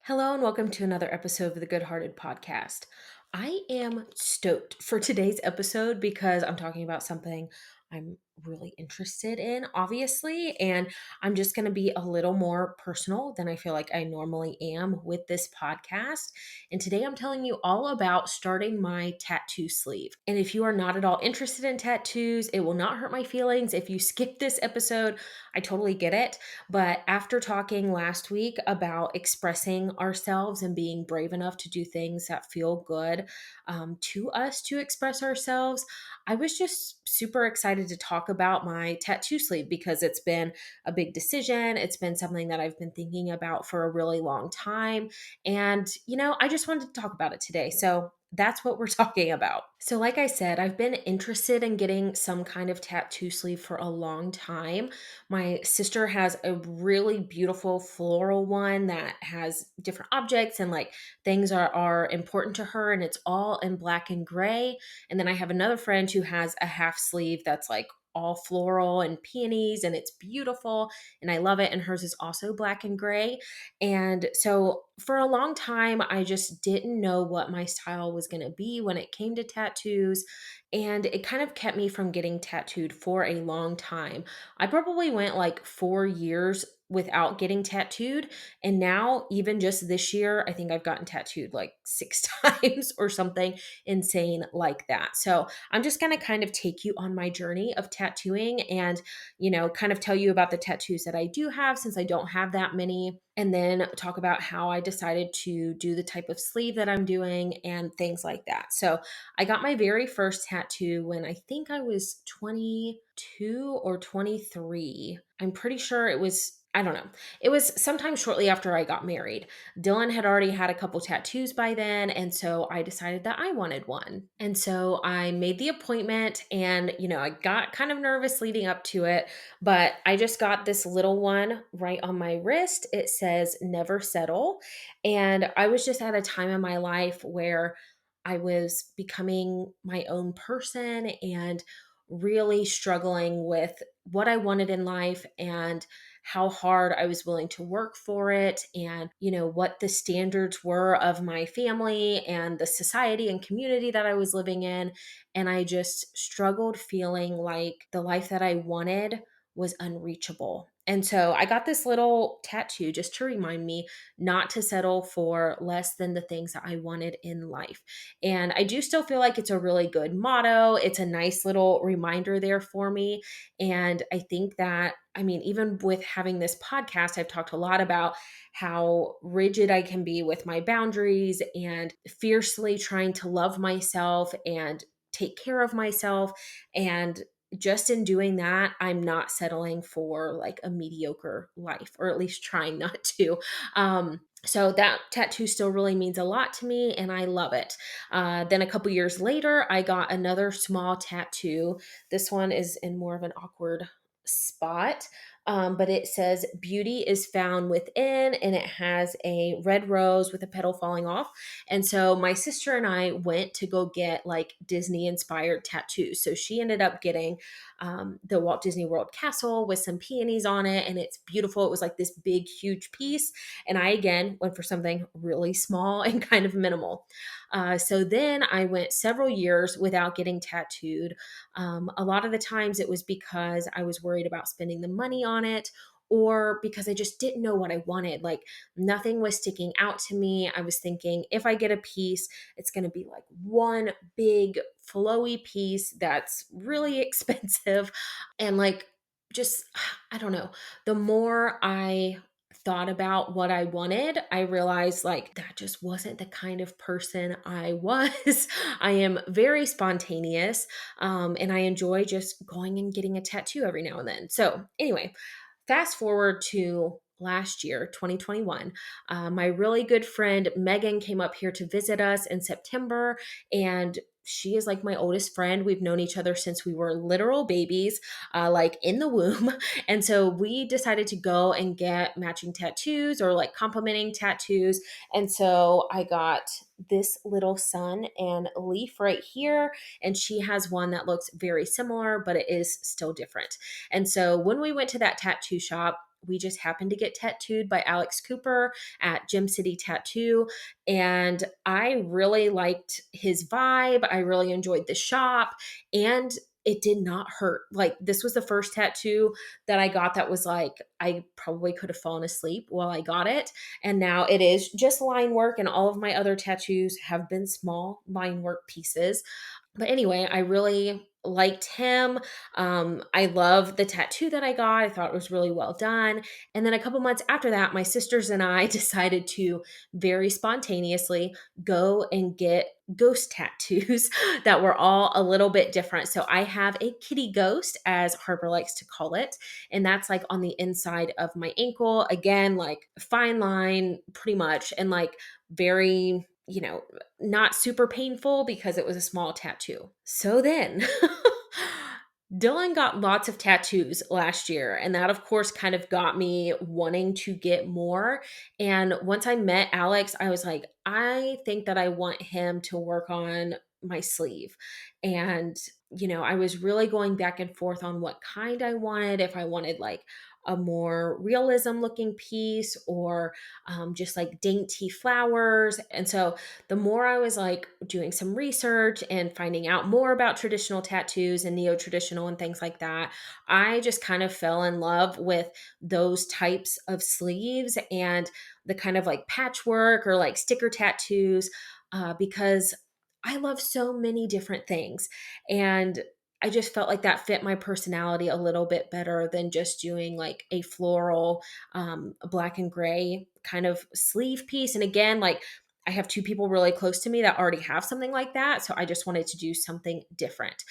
Hello and welcome to another episode of the Good Hearted Podcast. I am stoked for today's episode because I'm talking about something I'm really interested in, obviously, and I'm just going to be a little more personal than I feel like I normally am with this podcast. And today I'm telling you all about starting my tattoo sleeve. And if you are not at all interested in tattoos, it will not hurt my feelings if you skip this episode. I totally get it. But after talking last week about expressing ourselves and being brave enough to do things that feel good to us to express ourselves, I was just super excited to talk about my tattoo sleeve because it's been a big decision. It's been something that I've been thinking about for a really long time. And, I just wanted to talk about it today. So that's what we're talking about. So, like I said, I've been interested in getting some kind of tattoo sleeve for a long time. My sister has a really beautiful floral one that has different objects and like things are important to her, and it's all in black and gray. And then I have another friend who has a half sleeve that's like all floral and peonies, and it's beautiful and I love it. And hers is also black and gray. And so for a long time, I just didn't know what my style was going to be when it came to tattoos. And it kind of kept me from getting tattooed for a long time. I probably went like 4 years without getting tattooed. And now, even just this year, I think I've gotten tattooed like 6 times or something insane like that. So I'm just going to kind of take you on my journey of tattooing and, kind of tell you about the tattoos that I do have since I don't have that many. And then talk about how I decided to do the type of sleeve that I'm doing and things like that. So I got my very first tattoo when I think I was 22 or 23. I'm pretty sure it was, I don't know. It was sometime shortly after I got married. Dylan had already had a couple tattoos by then, and so I decided that I wanted one. And so I made the appointment and, I got kind of nervous leading up to it, but I just got this little one right on my wrist. It says never settle. And I was just at a time in my life where I was becoming my own person and really struggling with what I wanted in life and how hard I was willing to work for it and, what the standards were of my family and the society and community that I was living in. And I just struggled feeling like the life that I wanted was unreachable. And so I got this little tattoo just to remind me not to settle for less than the things that I wanted in life. And I do still feel like it's a really good motto. It's a nice little reminder there for me. And I think that, even with having this podcast, I've talked a lot about how rigid I can be with my boundaries and fiercely trying to love myself and take care of myself. And just in doing that, I'm not settling for like a mediocre life, or at least trying not to. So that tattoo still really means a lot to me and I love it. Then a couple years later, I got another small tattoo. This one is in more of an awkward spot, but it says beauty is found within, and it has a red rose with a petal falling off. And so my sister and I went to go get like Disney inspired tattoos. So she ended up getting the Walt Disney World castle with some peonies on it, and it's beautiful. It was like this big, huge piece. And I, again, went for something really small and kind of minimal. So then I went several years without getting tattooed. A lot of the times it was because I was worried about spending the money on it, or because I just didn't know what I wanted. Like nothing was sticking out to me. I was thinking if I get a piece, it's going to be like one big flowy piece that's really expensive. And like, just, I don't know. The more I thought about what I wanted, I realized like that just wasn't the kind of person I was. I am very spontaneous, and I enjoy just going and getting a tattoo every now and then. So, anyway, fast forward to last year, 2021, my really good friend Megan came up here to visit us in September, and she is like my oldest friend. We've known each other since we were literal babies, like in the womb. And so we decided to go and get matching tattoos or like complementing tattoos. And so I got this little sun and leaf right here, and she has one that looks very similar, but it is still different. And so when we went to that tattoo shop, we just happened to get tattooed by Alex Cooper at Gym City Tattoo. And I really liked his vibe. I really enjoyed the shop. And it did not hurt. Like, this was the first tattoo that I got that was like, I probably could have fallen asleep while I got it. And now it is just line work, and all of my other tattoos have been small line work pieces. But anyway, I really liked him. I love the tattoo that I got. I thought it was really well done. And then a couple months after that, my sisters and I decided to very spontaneously go and get ghost tattoos that were all a little bit different. So I have a kitty ghost, as Harper likes to call it, and that's like on the inside of my ankle. Again, like fine line, pretty much, and like very, not super painful because it was a small tattoo. So then Dylan got lots of tattoos last year, and that, of course, kind of got me wanting to get more. And once I met Alex, I was like, I think that I want him to work on my sleeve. And, I was really going back and forth on what kind I wanted, if I wanted like a more realism looking piece, or just like dainty flowers. And so the more I was like doing some research and finding out more about traditional tattoos and neo traditional and things like that, I just kind of fell in love with those types of sleeves and the kind of like patchwork or like sticker tattoos, because I love so many different things. And I just felt like that fit my personality a little bit better than just doing like a floral, black and gray kind of sleeve piece. And again, like, I have two people really close to me that already have something like that. So I just wanted to do something different.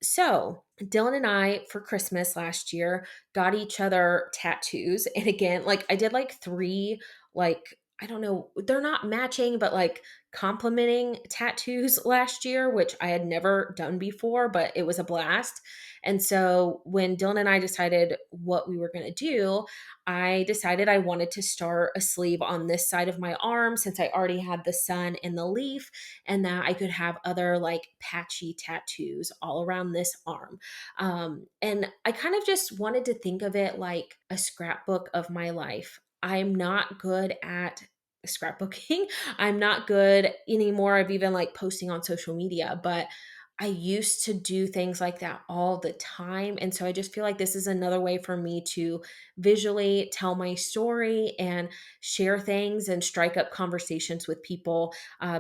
So Dylan and I, for Christmas last year, got each other tattoos. And again, like, I did like three, like, I don't know, they're not matching, but like complementing tattoos last year, which I had never done before, but it was a blast. And so when Dylan and I decided what we were going to do, I decided I wanted to start a sleeve on this side of my arm, since I already had the sun and the leaf, and that I could have other like patchy tattoos all around this arm. And I kind of just wanted to think of it like a scrapbook of my life. I'm not good at scrapbooking. I'm not good anymore of even like posting on social media, but I used to do things like that all the time. And so I just feel like this is another way for me to visually tell my story and share things and strike up conversations with people,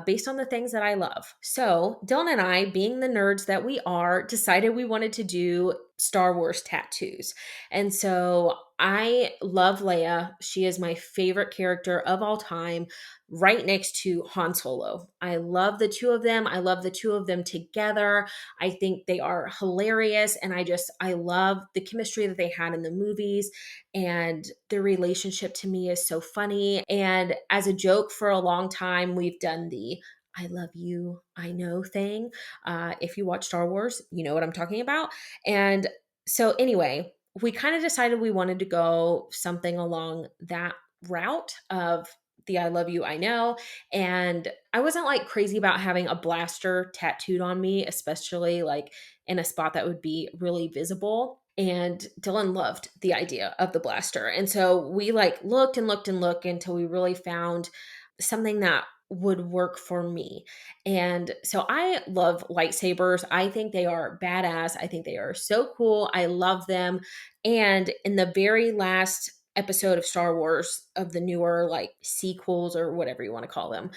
based on the things that I love. So Dylan and I, being the nerds that we are, decided we wanted to do Star Wars tattoos. And so I love Leia. She is my favorite character of all time, right next to Han Solo. I love the two of them. I love the two of them together. I think they are hilarious. And I love the chemistry that they had in the movies. And their relationship to me is so funny. And as a joke, for a long time, we've done the I love you, I know thing. If you watch Star Wars, you know what I'm talking about. And so, anyway, we kind of decided we wanted to go something along that route of the I love you, I know. And I wasn't like crazy about having a blaster tattooed on me, especially like in a spot that would be really visible. And Dylan loved the idea of the blaster. And so we like looked and looked and looked until we really found something that would work for me. And so I love lightsabers. I think they are badass. I think they are so cool. I love them. And in the very last episode of Star Wars, of the newer like sequels or whatever you want to call them,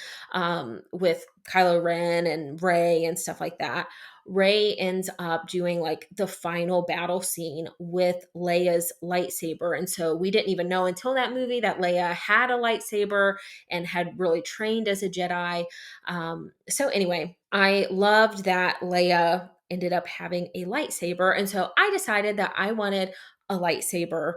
with Kylo Ren and Rey and stuff like that, Rey ends up doing like the final battle scene with Leia's lightsaber. And so we didn't even know until that movie that Leia had a lightsaber and had really trained as a Jedi. So anyway, I loved that Leia ended up having a lightsaber. And so I decided that I wanted a lightsaber,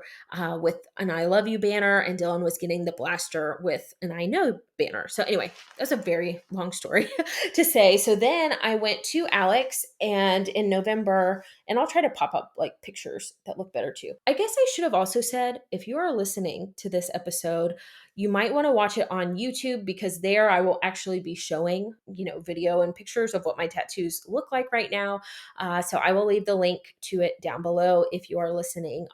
with an I love you banner, and Dylan was getting the blaster with an I know banner. So anyway, that's a very long story to say. So then I went to Alex, and in November, and I'll try to pop up like pictures that look better too. I guess I should have also said, if you are listening to this episode, You might want to watch it on YouTube because there I will actually be showing, video and pictures of what my tattoos look like right now. So I will leave the link to it down below if you are listening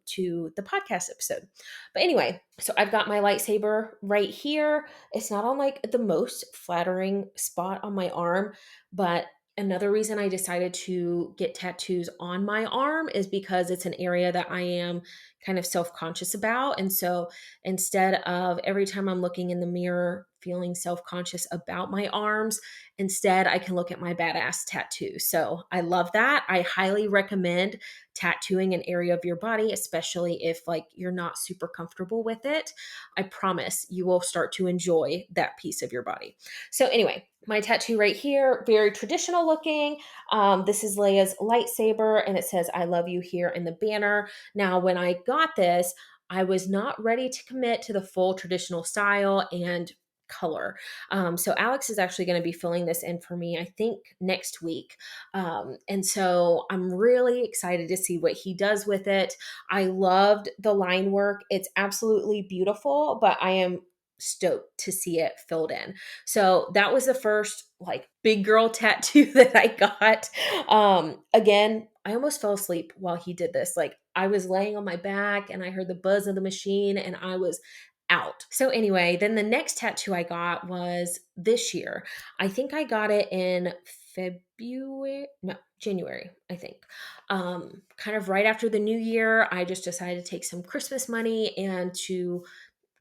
to the podcast episode. But anyway, so I've got my lightsaber right here. It's not on like the most flattering spot on my arm, but another reason I decided to get tattoos on my arm is because it's an area that I am kind of self conscious about. And so instead of every time I'm looking in the mirror feeling self conscious about my arms, instead I can look at my badass tattoo. So I love that. I highly recommend tattooing an area of your body, especially if like you're not super comfortable with it. I promise you will start to enjoy that piece of your body. So anyway, my tattoo right here, very traditional looking. This is Leia's lightsaber, and it says "I love you" here in the banner. Now, when I got this, I was not ready to commit to the full traditional style and color. So Alex is actually going to be filling this in for me, I think next week. And so I'm really excited to see what he does with it. I loved the line work. It's absolutely beautiful, but I am stoked to see it filled in. So that was the first like big girl tattoo that I got. Again, I almost fell asleep while he did this. Like I was laying on my back and I heard the buzz of the machine and I was out. So anyway, then the next tattoo I got was this year. I think I got it in January, I think. Kind of right after the new year, I just decided to take some Christmas money and to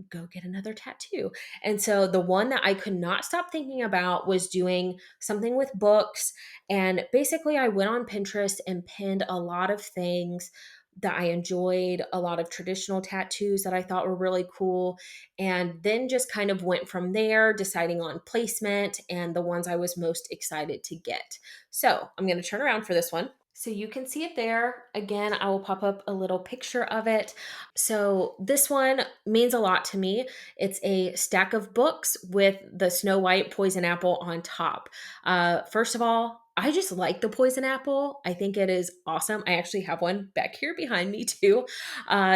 go get another tattoo. And so the one that I could not stop thinking about was doing something with books. And basically, I went on Pinterest and pinned a lot of things that I enjoyed, a lot of traditional tattoos that I thought were really cool. And then just kind of went from there, deciding on placement and the ones I was most excited to get. So I'm going to turn around for this one. So you can see it there. Again, I will pop up a little picture of it. So this one means a lot to me. It's a stack of books with the Snow White poison apple on top. First of all, I just like the poison apple. I think it is awesome. I actually have one back here behind me too.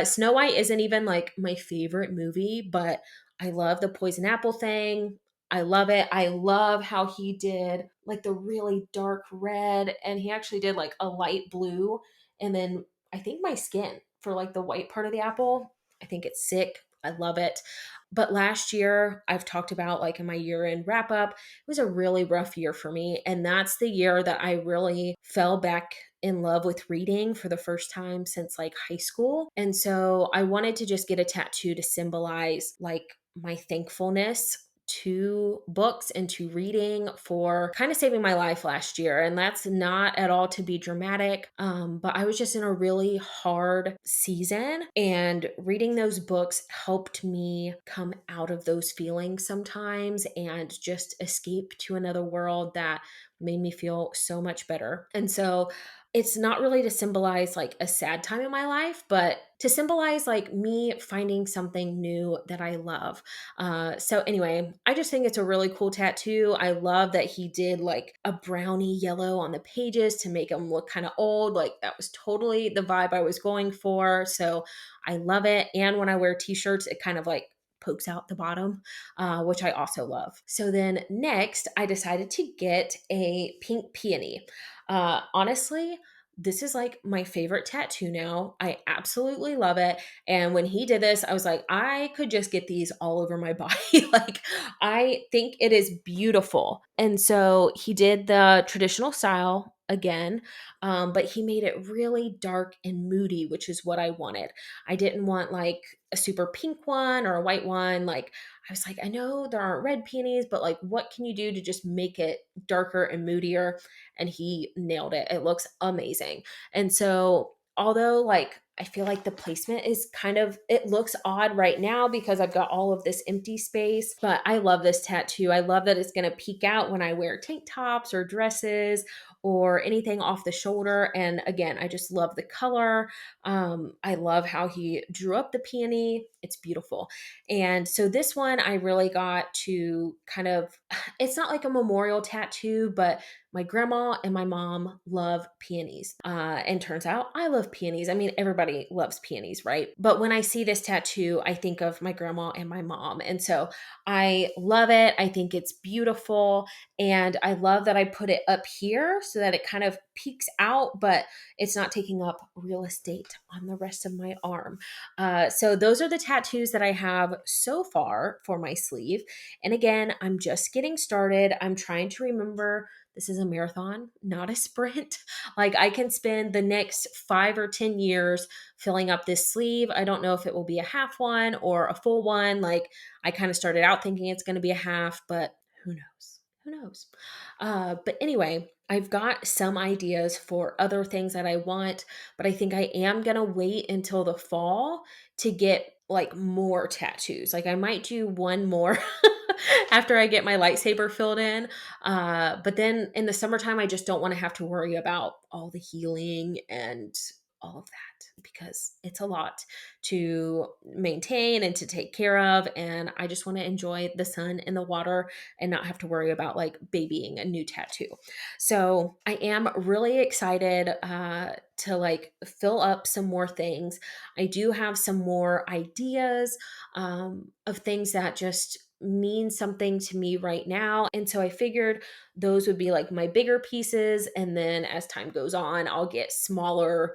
Snow White isn't even like my favorite movie, but I love the poison apple thing. I love it. I love how he did like the really dark red and he actually did like a light blue and then I think my skin for like the white part of the apple. I think it's sick. I love it. But last year, I've talked about like in my year end wrap up, it was a really rough year for me. And that's the year that I really fell back in love with reading for the first time since like high school. And so I wanted to just get a tattoo to symbolize like my thankfulness to books and to reading for kind of saving my life last year. And that's not at all to be dramatic. But I was just in a really hard season and reading those books helped me come out of those feelings sometimes and just escape to another world that made me feel so much better. And so it's not really to symbolize like a sad time in my life, but to symbolize like me finding something new that I love. So anyway, I just think it's a really cool tattoo. I love that he did like a brownie yellow on the pages to make them look kind of old. Like that was totally the vibe I was going for. So I love it. And when I wear t-shirts, it kind of like pokes out the bottom, which I also love. So then next, I decided to get a pink peony. Honestly, this is like my favorite tattoo now. I absolutely love it. And when he did this, I was like, I could just get these all over my body. Like, I think it is beautiful. And so he did the traditional style again, but he made it really dark and moody, which is what I wanted. I didn't want like a super pink one or a white one. Like, I was like, I know there aren't red peonies, but like, what can you do to just make it darker and moodier? And he nailed it. It looks amazing. And so, although like I feel like the placement is kind of, it looks odd right now because I've got all of this empty space, but I love this tattoo. I love that it's going to peek out when I wear tank tops or dresses or anything off the shoulder. And again, I just love the color. I love how he drew up the peony. It's beautiful. And so this one I really got to kind of, it's not like a memorial tattoo, but my grandma and my mom love peonies. And turns out I love peonies. I mean, everybody loves peonies, right? But when I see this tattoo, I think of my grandma and my mom. And so I love it. I think it's beautiful. And I love that I put it up here so that it kind of peeks out, but it's not taking up real estate on the rest of my arm. So those are the tattoos that I have so far for my sleeve. And again, I'm just getting started. I'm trying to remember this is a marathon, not a sprint. Like I can spend the next 5 or 10 years filling up this sleeve. I don't know if it will be a half one or a full one. Like I kind of started out thinking it's going to be a half, but who knows? Who knows? But anyway, I've got some ideas for other things that I want, but I think I am going to wait until the fall to get like more tattoos. Like I might do one more after I get my lightsaber filled in. But then in the summertime, I just don't want to have to worry about all the healing and all of that because it's a lot to maintain and to take care of. And I just want to enjoy the sun and the water and not have to worry about like babying a new tattoo. So I am really excited to like fill up some more things. I do have some more ideas of things that just mean something to me right now. And so I figured those would be like my bigger pieces. And then as time goes on, I'll get smaller,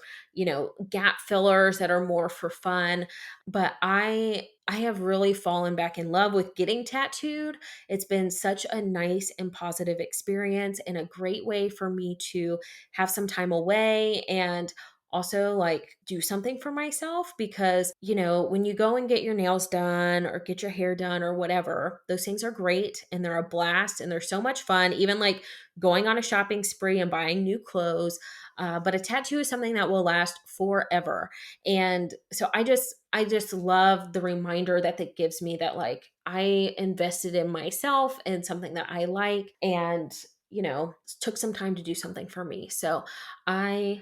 gap fillers that are more for fun. But I have really fallen back in love with getting tattooed. It's been such a nice and positive experience and a great way for me to have some time away and also like do something for myself because when you go and get your nails done or get your hair done or whatever, those things are great and they're a blast and they're so much fun, even like going on a shopping spree and buying new clothes. But a tattoo is something that will last forever. And so I just love the reminder that that gives me that like I invested in myself and something that I like and took some time to do something for me. So I'm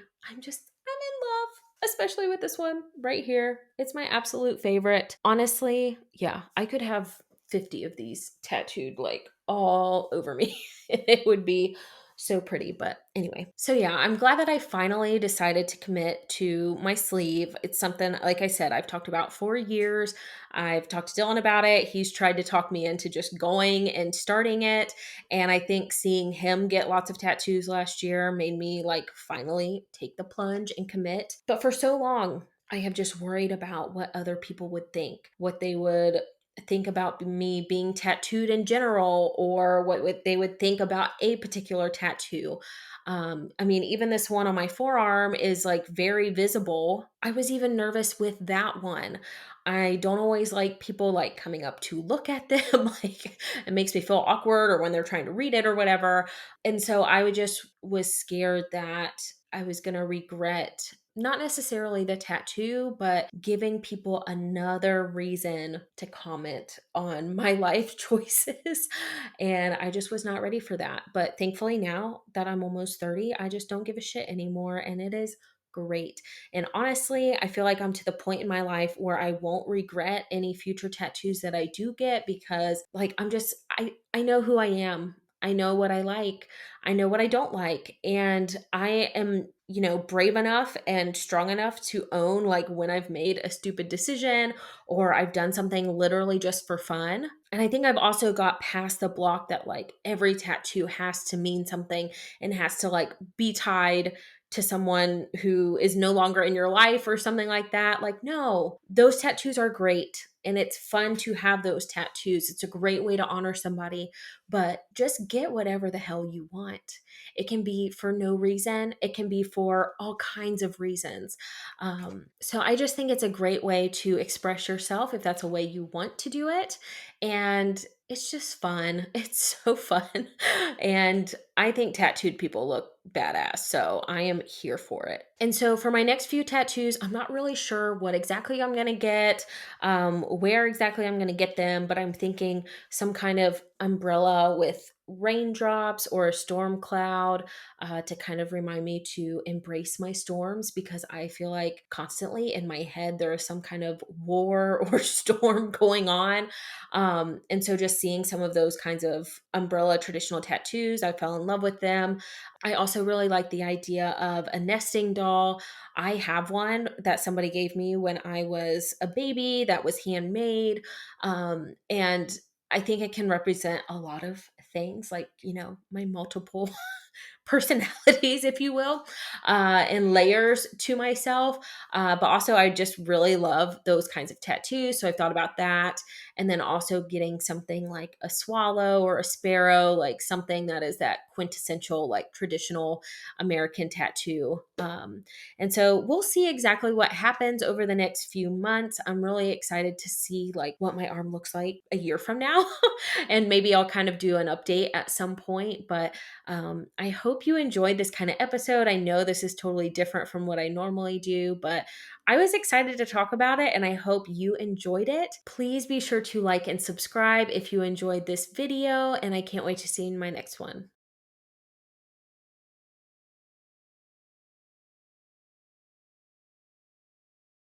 in love, especially with this one right here. It's my absolute favorite. Honestly, yeah, I could have 50 of these tattooed like all over me. It would be so pretty. But anyway, so yeah, I'm glad that I finally decided to commit to my sleeve. It's something, like I said, I've talked about for years. I've talked to Dylan about it. He's tried to talk me into just going and starting it. And I think seeing him get lots of tattoos last year made me like finally take the plunge and commit. But for so long, I have just worried about what other people would think, what they would think about me being tattooed in general, or what they would think about a particular tattoo. I mean, even this one on my forearm is like very visible. I was even nervous with that one. I don't always like people like coming up to look at them. Like it makes me feel awkward or when they're trying to read it or whatever. And so I would just was scared that I was going to regret not necessarily the tattoo, but giving people another reason to comment on my life choices. And I just was not ready for that. But thankfully, now that I'm almost 30, I just don't give a shit anymore. And it is great. And honestly, I feel like I'm to the point in my life where I won't regret any future tattoos that I do get because like I know who I am. I know what I like. I know what I don't like. And I am, brave enough and strong enough to own like when I've made a stupid decision or I've done something literally just for fun. And I think I've also got past the block that like every tattoo has to mean something and has to like be tied to someone who is no longer in your life or something like that. Like, no, those tattoos are great. And it's fun to have those tattoos. It's a great way to honor somebody, but just get whatever the hell you want. It can be for no reason, it can be for all kinds of reasons. So I just think it's a great way to express yourself if that's a way you want to do it. And it's just fun. It's so fun. And I think tattooed people look badass. So I am here for it. And so for my next few tattoos, I'm not really sure what exactly I'm going to get, where exactly I'm going to get them, but I'm thinking some kind of umbrella with raindrops or a storm cloud to kind of remind me to embrace my storms, because I feel like constantly in my head there is some kind of war or storm going on. And so just seeing some of those kinds of umbrella traditional tattoos, I fell in love with them. I also really like the idea of a nesting doll. I have one that somebody gave me when I was a baby that was handmade. And I think it can represent a lot of things, like, my multiple personalities, if you will, and layers to myself. But also, I just really love those kinds of tattoos. So I thought about that. And then also getting something like a swallow or a sparrow, like something that is that quintessential, like traditional American tattoo. And so we'll see exactly what happens over the next few months. I'm really excited to see like what my arm looks like a year from now. And maybe I'll kind of do an update at some point. But I hope you enjoyed this kind of episode. I know this is totally different from what I normally do, but I was excited to talk about it and I hope you enjoyed it. Please be sure to like and subscribe if you enjoyed this video, and I can't wait to see you in my next one.